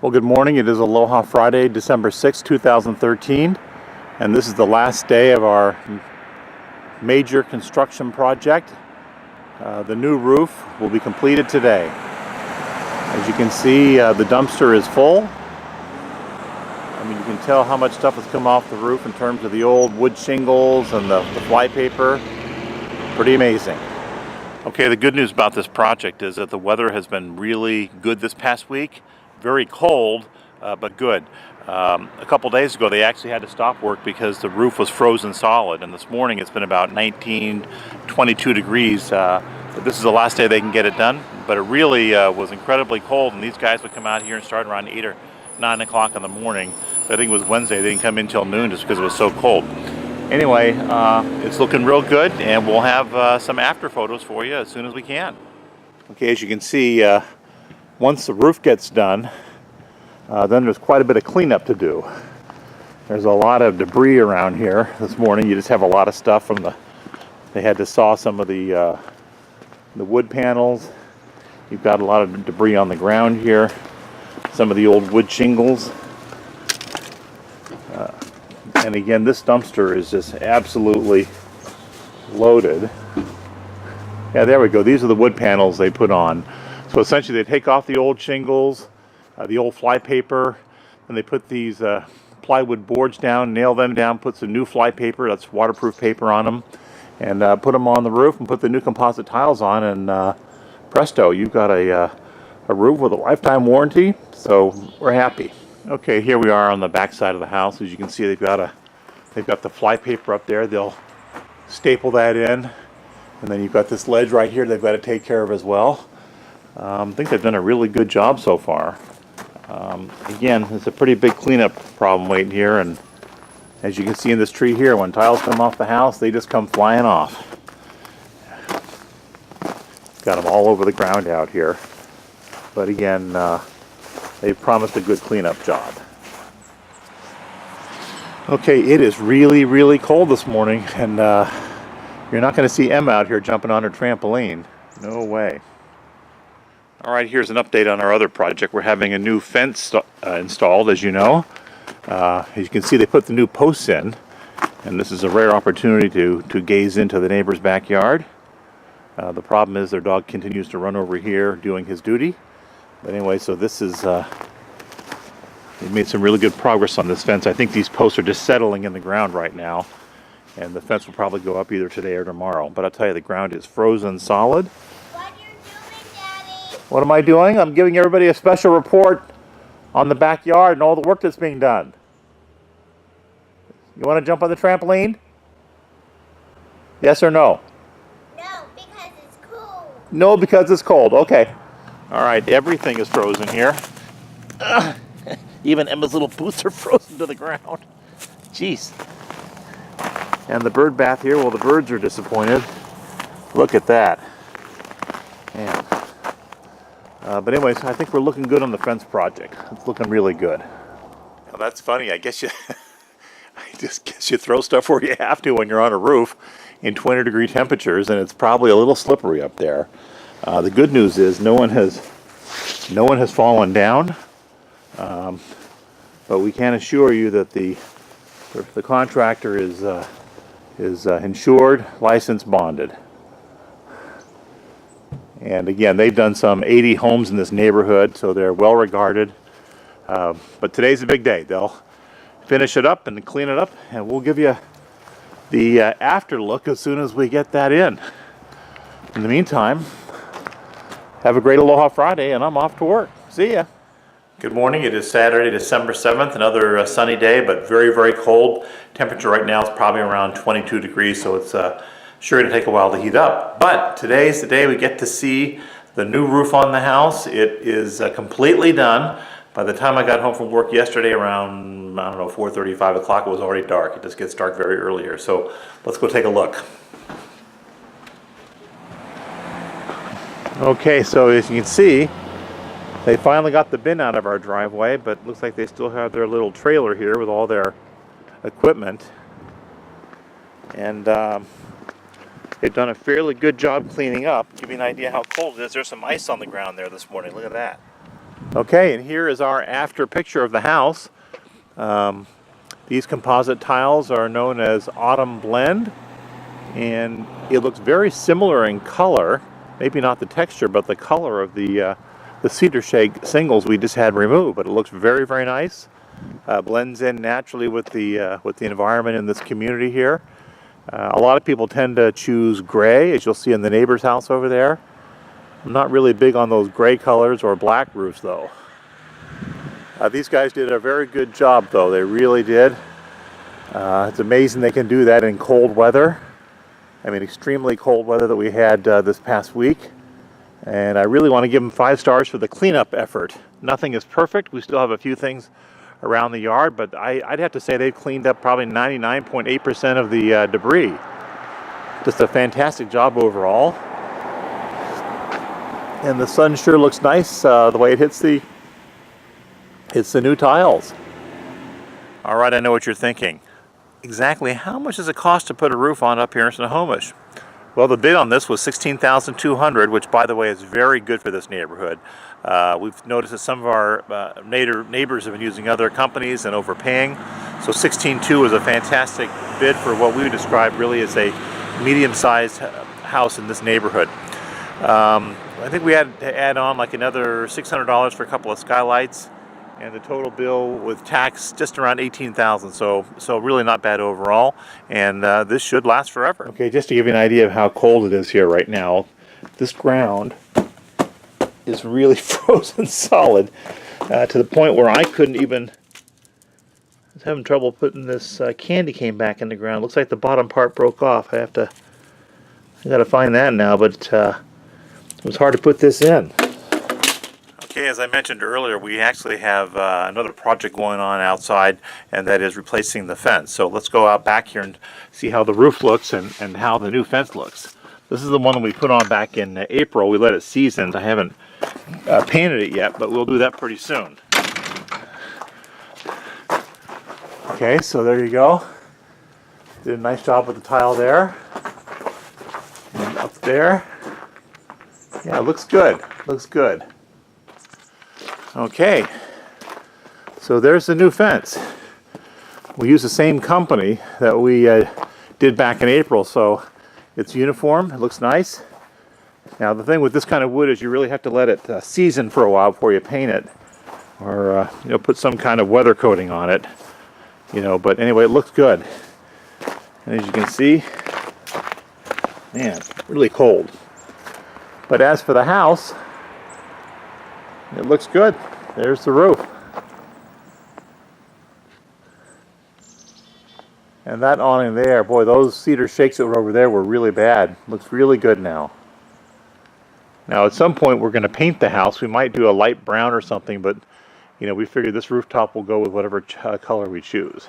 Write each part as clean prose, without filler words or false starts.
Well, good morning. It is Aloha Friday, December 6, 2013, and this is the last day of our major construction project. The new roof will be completed today. As you can see, the dumpster is full. I mean, you can tell how much stuff has come off the roof in terms of the old wood shingles and the flypaper. Pretty amazing. Okay, the good news about this project is that the weather has been really good this past week. Very cold, but good. A couple days ago, they actually had to stop work because the roof was frozen solid. And this morning, it's been about 19, 22 degrees. This is the last day they can get it done. But it really was incredibly cold, and these guys would come out here and start around 8 or 9 o'clock in the morning. I think it was Wednesday. They didn't come in till noon just because it was so cold. Anyway, it's looking real good, and we'll have some after photos for you as soon as we can. Okay, as you can see, once the roof gets done, then there's quite a bit of cleanup to do. There's a lot of debris around here this morning. You just have a lot of stuff from they had to saw some of the wood panels. You've got a lot of debris on the ground here. Some of the old wood shingles. And again, this dumpster is just absolutely loaded. Yeah, there we go. These are the wood panels they put on. So essentially they take off the old shingles, the old flypaper, and they put these plywood boards down, nail them down, put some new flypaper, that's waterproof paper on them, and put them on the roof and put the new composite tiles on, and presto, you've got a roof with a lifetime warranty, so we're happy. Okay, here we are on the back side of the house. As you can see, they've got the flypaper up there. They'll staple that in, and then you've got this ledge right here they've got to take care of as well. I think they've done a really good job so far. Again, it's a pretty big cleanup problem waiting here, and as you can see in this tree here, when tiles come off the house, they just come flying off. Got them all over the ground out here. But again, they've promised a good cleanup job. Okay, it is really, really cold this morning, and you're not going to see Emma out here jumping on her trampoline. No way. All right, here's an update on our other project. We're having a new fence installed, as you know. As you can see, they put the new posts in, and this is a rare opportunity to gaze into the neighbor's backyard. The problem is their dog continues to run over here doing his duty. But anyway, so this is, they've made some really good progress on this fence. I think these posts are just settling in the ground right now, and the fence will probably go up either today or tomorrow. But I'll tell you, the ground is frozen solid. What am I doing? I'm giving everybody a special report on the backyard and all the work that's being done. You want to jump on the trampoline? Yes or no? No, because it's cold. No, because it's cold. Okay. All right, everything is frozen here. Even Emma's little boots are frozen to the ground. Jeez. And the bird bath here, well, the birds are disappointed. Look at that. Man. But anyways, I think we're looking good on the fence project. It's looking really good. Well, that's funny. I just guess you throw stuff where you have to when you're on a roof in 20-degree temperatures, and it's probably a little slippery up there. The good news is no one has fallen down, but we can assure you that the contractor is insured, licensed, bonded. And again, they've done some 80 homes in this neighborhood, so they're well regarded. But today's a big day. They'll finish it up and clean it up, and we'll give you the after look as soon as we get that in. In the meantime, have a great Aloha Friday, and I'm off to work. See ya. Good morning. It is Saturday, December 7th, another sunny day, but very, very cold. Temperature right now is probably around 22 degrees, so it's sure to take a while to heat up. But today's the day we get to see the new roof on the house. It is completely done. By the time I got home from work yesterday around, I don't know, 4:30, 5 o'clock, it was already dark. It just gets dark very early here. So let's go take a look. Okay, so as you can see, they finally got the bin out of our driveway, but it looks like they still have their little trailer here with all their equipment. And they've done a fairly good job cleaning up. Give you an idea how cold it is. There's some ice on the ground there this morning. Look at that. Okay, and here is our after picture of the house. These composite tiles are known as Autumn Blend, and it looks very similar in color. Maybe not the texture, but the color of the cedar shake shingles we just had removed. But it looks very, very nice. Blends in naturally with the environment in this community here. A lot of people tend to choose gray, as you'll see in the neighbor's house over there. I'm not really big on those gray colors or black roofs, though. These guys did a very good job, though. They really did. It's amazing they can do that in cold weather. I mean, extremely cold weather that we had this past week. And I really want to give them 5 stars for the cleanup effort. Nothing is perfect. We still have a few things around the yard, but I'd have to say they've cleaned up probably 99.8% of the debris. Just a fantastic job overall. And the sun sure looks nice the way it hits the new tiles. All right, I know what you're thinking. Exactly how much does it cost to put a roof on up here in Snohomish? Well, the bid on this was $16,200, which, by the way, is very good for this neighborhood. We've noticed that some of our neighbors have been using other companies and overpaying. So $16,200 is a fantastic bid for what we would describe really as a medium-sized house in this neighborhood. I think we had to add on like another $600 for a couple of skylights, and the total bill with tax just around $18,000. So really not bad overall, and this should last forever. Okay, just to give you an idea of how cold it is here right now, this ground is really frozen solid to the point where I couldn't even. I was having trouble putting this candy cane back in the ground. Looks like the bottom part broke off. I got to find that now, but it was hard to put this in. Okay, as I mentioned earlier, we actually have another project going on outside, and that is replacing the fence. So let's go out back here and see how the roof looks and how the new fence looks. This is the one that we put on back in April. We let it season. I haven't painted it yet, but we'll do that pretty soon. Okay, so there you go. Did a nice job with the tile there. And up there. Yeah, it looks good. Looks good. Okay, so there's the new fence. We use the same company that we did back in April, so it's uniform. It looks nice. Now the thing with this kind of wood is you really have to let it season for a while before you paint it, or put some kind of weather coating on it. But anyway, it looks good. And as you can see, man, really cold. But as for the house, it looks good. There's the roof. And that awning there, boy, those cedar shakes that were over there were really bad. Looks really good now. Now at some point we're going to paint the house. We might do a light brown or something, but we figured this rooftop will go with whatever color we choose.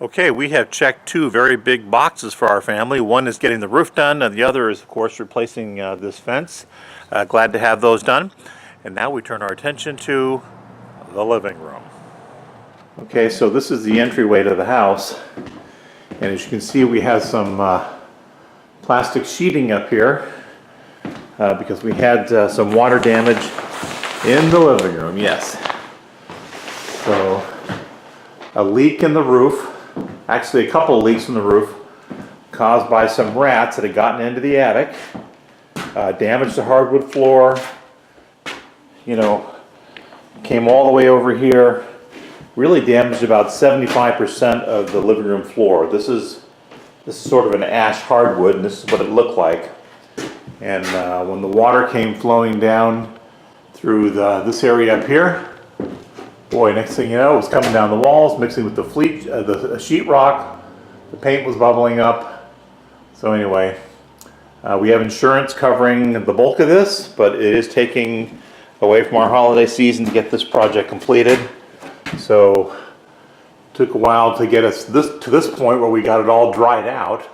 Okay, we have checked 2 very big boxes for our family. One is getting the roof done, and the other is, of course, replacing this fence. Glad to have those done. And now we turn our attention to the living room. Okay, so this is the entryway to the house. And as you can see, we have some plastic sheeting up here because we had some water damage in the living room, yes. So, a leak in the roof. Actually, a couple of leaks in the roof caused by some rats that had gotten into the attic, damaged the hardwood floor, came all the way over here, really damaged about 75% of the living room floor. This is sort of an ash hardwood, and this is what it looked like. And when the water came flowing down through this area up here, boy, next thing you know, it was coming down the walls, mixing with the sheetrock. The paint was bubbling up. So anyway, we have insurance covering the bulk of this, but it is taking away from our holiday season to get this project completed. So it took a while to get us to this point where we got it all dried out.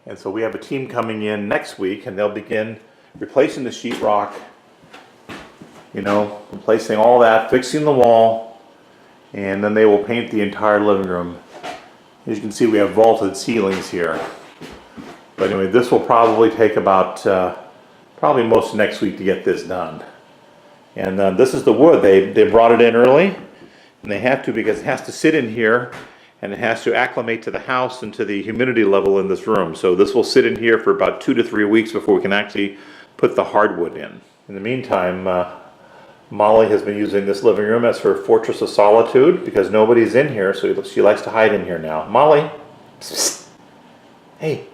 And so we have a team coming in next week, and they'll begin replacing the sheetrock, replacing all that, fixing the wall, and then they will paint the entire living room. As you can see, we have vaulted ceilings here. But anyway, this will probably take about probably most of next week to get this done. And this is the wood. They brought it in early, and they have to because it has to sit in here, and it has to acclimate to the house and to the humidity level in this room. So this will sit in here for about 2 to 3 weeks before we can actually put the hardwood in. In the meantime, Molly has been using this living room as her fortress of solitude because nobody's in here, so she likes to hide in here now. Molly, psst, psst. Hey.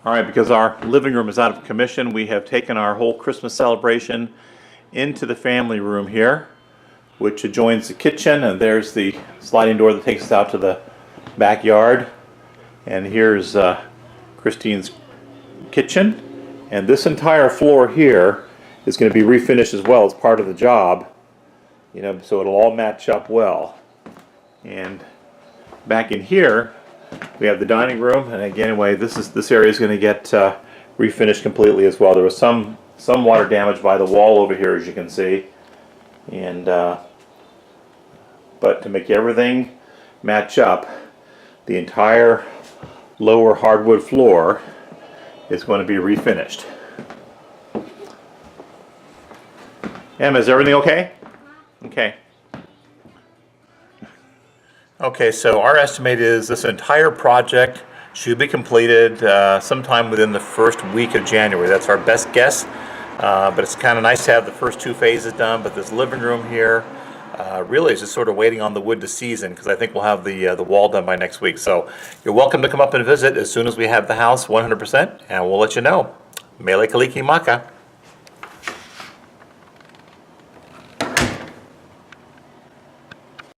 All right, because our living room is out of commission, we have taken our whole Christmas celebration into the family room here, which adjoins the kitchen, and there's the sliding door that takes us out to the backyard. And here's Christine's kitchen. And this entire floor here is going to be refinished as well as part of the job, you know, so it'll all match up well. And back in here, we have the dining room, and again, anyway, this area is going to get refinished completely as well. There was some water damage by the wall over here, as you can see, and but to make everything match up, the entire lower hardwood floor is going to be refinished. Emma, is everything okay? Okay. Okay, so our estimate is this entire project should be completed sometime within the first week of January. That's our best guess, but it's kind of nice to have the first 2 phases done. But this living room here really is just sort of waiting on the wood to season, because I think we'll have the wall done by next week. So you're welcome to come up and visit as soon as we have the house 100%, and we'll let you know. Mele Kaliki Maka.